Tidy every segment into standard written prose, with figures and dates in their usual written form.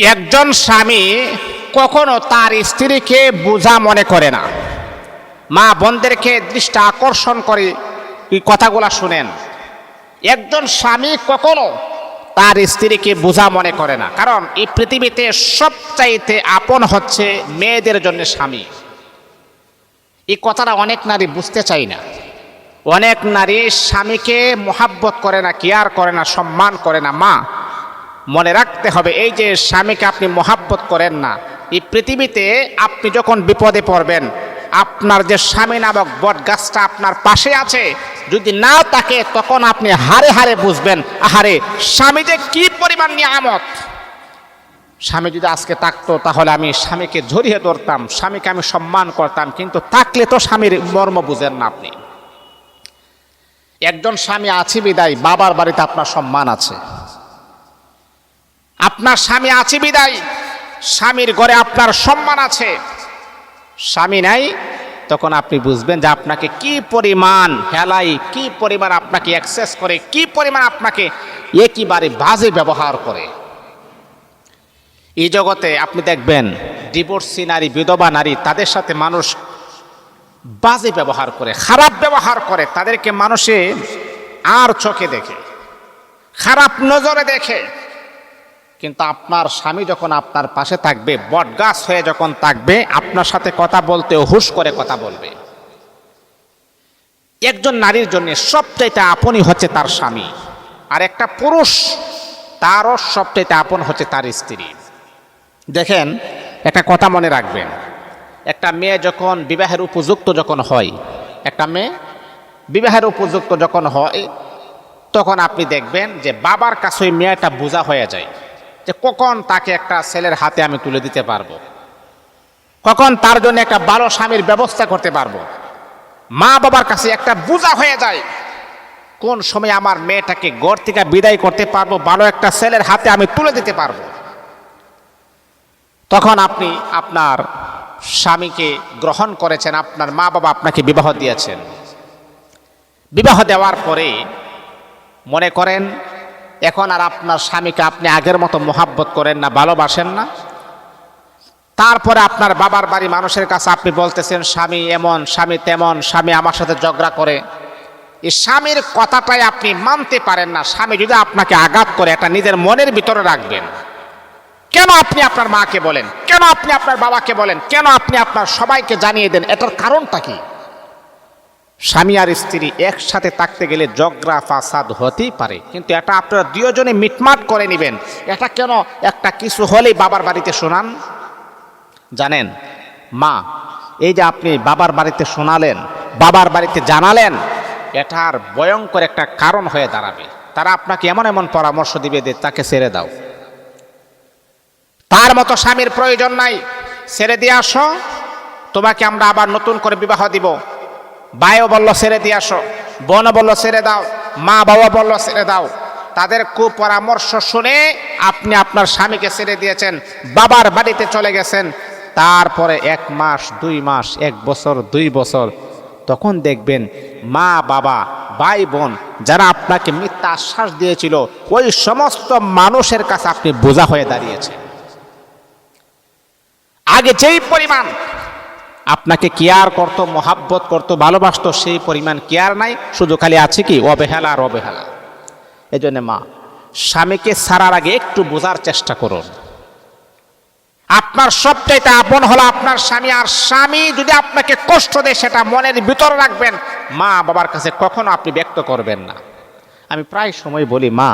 একজন স্বামী কখনো তার স্ত্রীকে বোঝা মনে করে না। মা বোনদেরকে দৃষ্টি আকর্ষণ করে এই কথাগুলা শুনেন। একজন স্বামী কখনো তার স্ত্রীকে বোঝা মনে করে না, কারণ এই পৃথিবীতে সবচাইতে আপন হচ্ছে মেয়েদের জন্য স্বামী। এই কথাটা অনেক নারী বুঝতে চায় না। অনেক নারী স্বামীকে মোহাব্বত করে না, কেয়ার করে না, সম্মান করে না। মা মনে রাখতে হবে, এই যে স্বামীকে আপনি মোহাব্বত করেন না, এই পৃথিবীতে আপনি যখন বিপদে পড়বেন, আপনার যে স্বামী নামক বট গাছটা আপনার পাশে আছে, যদি না থাকে তখন আপনি হারে হারে বুঝবেন, আহারে স্বামী যে কি পরিমাণ নিয়ামত। স্বামী যদি আজকে থাকতো তাহলে আমি স্বামীকে জড়িয়ে ধরতাম, স্বামীকে আমি সম্মান করতাম, কিন্তু থাকলে তো স্বামীর মর্ম বুঝেন না আপনি। একজন স্বামী আছে বিদায় বাবার বাড়িতে আপনার সম্মান আছে। আপনার স্বামী আছে বিদায় স্বামীর ঘরে আপনার সম্মান আছে। স্বামী নাই তখন আপনি বুঝবেন যে আপনাকে কি পরিমাণ হেলাই, কি পরিমাণ আপনাকে অ্যাক্সেস করে, কি পরিমাণ আপনাকে একেবারে বাজে ব্যবহার করে। এই জগতে আপনি দেখবেন ডিভোর্সি নারী, বিধবা নারী, তাদের সাথে মানুষ বাজে ব্যবহার করে, খারাপ ব্যবহার করে। তাদেরকে মানুষে আর চোখে দেখে, খারাপ নজরে দেখে। কিন্তু আপনার স্বামী যখন আপনার পাশে থাকবে, বটগাছ হয়ে যখন থাকবে, আপনার সাথে কথা বলতে হুশ করে কথা বলবে। একজন নারীর জন্য সবচাইতে আপনই হচ্ছে তার স্বামী, আর একটা পুরুষ তারও সবচাইতে আপন হচ্ছে তার স্ত্রী। দেখেন, একটা কথা মনে রাখবেন, একটা মেয়ে যখন বিবাহের উপযুক্ত যখন হয়, একটা মেয়ে বিবাহের উপযুক্ত যখন হয়, তখন আপনি দেখবেন যে বাবার কাছে ওই মেয়েটা বোঝা হয়ে যায় যে কখন তাকে একটা ছেলের হাতে আমি তুলে দিতে পারবো, কখন তার জন্য একটা ভালো স্বামীর ব্যবস্থা করতে পারবো। মা বাবার কাছে একটা বোঝা হয়ে যায় কোন সময় আমার মেয়েটাকে ঘর থেকে বিদায় করতে পারবো, ভালো একটা ছেলের হাতে আমি তুলে দিতে পারবো। তখন আপনি আপনার স্বামীকে গ্রহণ করেছেন, আপনার মা বাবা আপনাকে বিবাহ দিয়েছেন। বিবাহ দেওয়ার পরে মনে করেন এখন আর আপনার স্বামীকে আপনি আগের মতো মোহাব্বত করেন না, ভালোবাসেন না। তারপরে আপনার বাবার বাড়ি মানুষের কাছে আপনি বলতেছেন স্বামী এমন, স্বামী তেমন, স্বামী আমার সাথে ঝগড়া করে। এই স্বামীর কথাটাই আপনি মানতে পারেন না। স্বামী যদি আপনাকে আঘাত করে, এটা নিজের মনের ভিতরে রাখবেন। কেন আপনি আপনার মাকে বলেন, কেন আপনি আপনার বাবাকে বলেন, কেন আপনি আপনার সবাইকে জানিয়ে দেন? এটার কারণটা কি? স্বামী আর স্ত্রী একসাথে থাকতে গেলে ঝগড়া ফাসাদ হতেই পারে, কিন্তু এটা আপনারা দুজনে মিটমাট করে নেবেন। এটা কেন একটা কিছু হলেই বাবার বাড়িতে শোনান? জানেন মা, এই যে আপনি বাবার বাড়িতে শোনালেন, বাবার বাড়িতে জানালেন, এটার ভয়ঙ্কর একটা কারণ হয়ে দাঁড়াবে। তারা আপনাকে এমন এমন পরামর্শ দিবে যে তাকে ছেড়ে দাও, তার মতো স্বামীর প্রয়োজন নাই, ছেড়ে দিয়ে আসো, তোমাকে আমরা আবার নতুন করে বিবাহ দিব। ভাইও বলল ছেড়ে দিয়ে আসো, বোনও বলল ছেড়ে দাও, মা বাবা বলল ছেড়ে দাও। তাদের কুপরামর্শ শুনে আপনি আপনার স্বামীকে ছেড়ে দিয়েছেন, বাবার বাড়িতে চলে গেছেন। তারপরে 1 মাস 2 মাস 1 বছর 2 বছর, তখন দেখবেন মা বাবা ভাই বোন যারা আপনাকে মিথ্যা আশ্বাস দিয়েছিল, ওই সমস্ত মানুষের কাছে আপনি বোঝা হয়ে দাঁড়িয়েছেন। আগে যেই পরিমাণ আপনাকে কেয়ার করতো, মোহাব্বত করতো, ভালোবাসতো, সেই পরিমাণ কেয়ার নাই, শুধু খালি আছে কি অবহেলা আর অবহেলা। এই জন্য মা, স্বামীকে ছাড়ার আগে একটু বোঝার চেষ্টা করুন। আপনার সবচাইতে আপন হলো আপনার স্বামী, আর স্বামী যদি আপনাকে কষ্ট দেয় সেটা মনের ভিতরে রাখবেন, মা বাবার কাছে কখনো আপনি ব্যক্ত করবেন না। আমি প্রায় সময় বলি, মা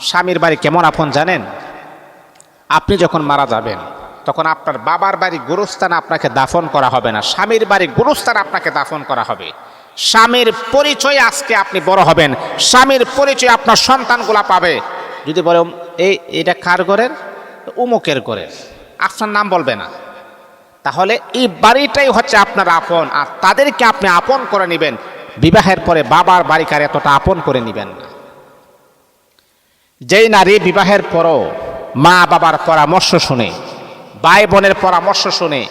স্বামীর বাড়ি কেমন আপন জানেন? আপনি যখন মারা যাবেন তখন আপনার বাবার বাড়ি গুরুস্থানে আপনাকে দাফন করা হবে না, স্বামীর বাড়ি গুরুস্থানে আপনাকে দাফন করা হবে। স্বামীর পরিচয় আজকে আপনি বড় হবেন, স্বামীর পরিচয় আপনার সন্তানগুলা পাবে। যদি বলে এইটা কার ঘরের, উমুকের ঘরের, আপনার নাম বলবে না, তাহলে এই বাড়িটাই হচ্ছে আপনার আপন, আর তাদেরকে আপনি আপন করে নেবেন। বিবাহের পরে বাবার বাড়িকার এতটা আপন করে নেবেন না। যেই নারী বিবাহের পরও মা বাবার পরামর্শ শুনে, ভাই বোনের পরামর্শ শুনে,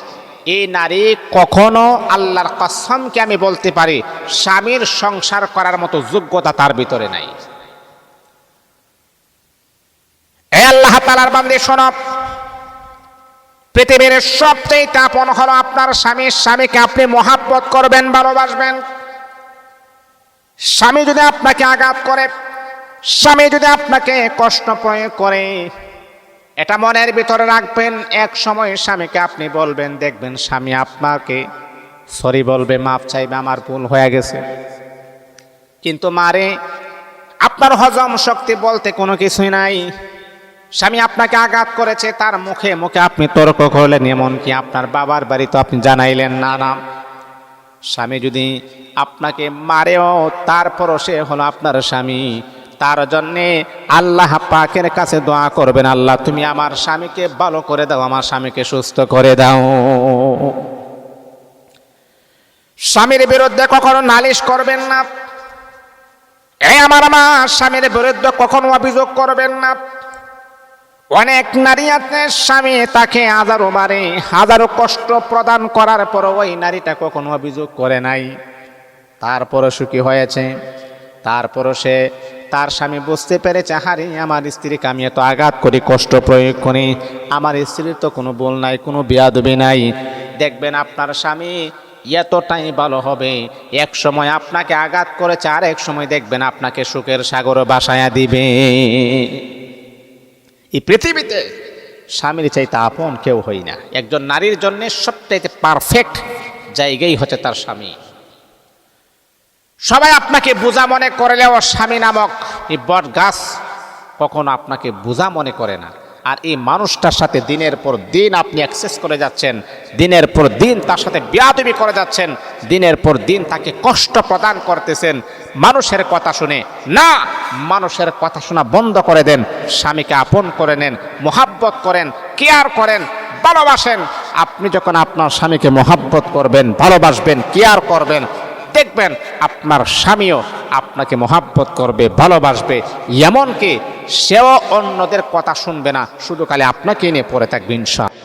এই নারী কখনো আল্লাহর কসমকে আমি বলতে পারি স্বামীর সংসার করার মতো যোগ্যতা তার ভিতরে নাই। এ আল্লাহ তাআলার বান্দা শোনো, পৃথিবীর সবচেয়ে আপন হলো আপনার স্বামী। স্বামীকে আপনি মহাব্বত করবেন, ভালোবাসবেন। স্বামী যদি আপনাকে আঘাত করে, স্বামী যদি আপনাকে কষ্ট প্রয়োগ করে, এটা মনের ভিতরে রাখবেন। এক সময় স্বামীকে আপনি বলবেন, দেখবেন স্বামী আপনাকে সরি বলবে, মাফ চাইবে, আমার ভুল হয়ে গেছে। কিন্তু মারে, আপনার হজম শক্তি বলতে কোনো কিছুই নাই। স্বামী আপনাকে আঘাত করেছে, তার মুখে মুখে আপনি তর্ক করলেন, এমনকি আপনার বাবার বাড়ি তো আপনি জানাইলেন না। না, স্বামী যদি আপনাকে মারেও তারপরও সে হলো আপনার স্বামী। তার জন্যে আল্লাহ পাকের কাছে দোয়া করবেন, আল্লাহ তুমি আমার স্বামীকে ভালো করে দাও, আমার স্বামীকে সুস্থ করে দাও। স্বামীর বিরুদ্ধে কখনো নালিশ করবেন না। এই আমার স্বামীর বিরুদ্ধে কখনো অভিযোগ করবেন না। অনেক নারী আছে, স্বামী তাকে হাজারো বারে হাজারো কষ্ট প্রদান করার পর ওই নারীটা কখনো অভিযোগ করে নাই, তারপরও সুখী হয়েছে। তারপরও সে তার স্বামী বুঝতে পেরেছে, হারি আমার স্ত্রীকে আমি এত আঘাত করি, কষ্ট প্রয়োগ করি, আমার স্ত্রীর তো কোনো ভুল নাই, কোনো বেয়াদবি নাই। দেখবেন আপনার স্বামী এতটাই ভালো হবে, এক সময় আপনাকে আঘাত করেছে, আর এক সময় দেখবেন আপনাকে সুখের সাগরে বাসায়া দিবে। এই পৃথিবীতে স্বামীর চাইতে আপন কেউ হই না। একজন নারীর জন্য সবচাইতে পারফেক্ট জায়গাই হচ্ছে তার স্বামী। সবাই আপনাকে বোঝা মনে করলেও স্বামী নামক এই বট গাছ কখনো আপনাকে বোঝা মনে করে না। আর এই মানুষটার সাথে দিনের পর দিন আপনি অ্যাক্সেস করে যাচ্ছেন, দিনের পর দিন তার সাথে বেয়াদবি করে যাচ্ছেন, দিনের পর দিন তাকে কষ্ট প্রদান করতেছেন মানুষের কথা শুনে। না, মানুষের কথা শোনা বন্ধ করে দেন, স্বামীকে আপন করে নেন, মোহাব্বত করেন, কেয়ার করেন, ভালোবাসেন। আপনি যখন আপনার স্বামীকে মোহাব্বত করবেন, ভালোবাসবেন, কেয়ার করবেন, দেখবেন আপনার স্বামীও আপনাকে মোহাব্বত করবে, ভালোবাসবে। এমনকি সেও অন্যদের কথা শুনবে না, শুধু খালি আপনাকে নিয়ে পড়ে থাকবে ইনশাআল্লাহ।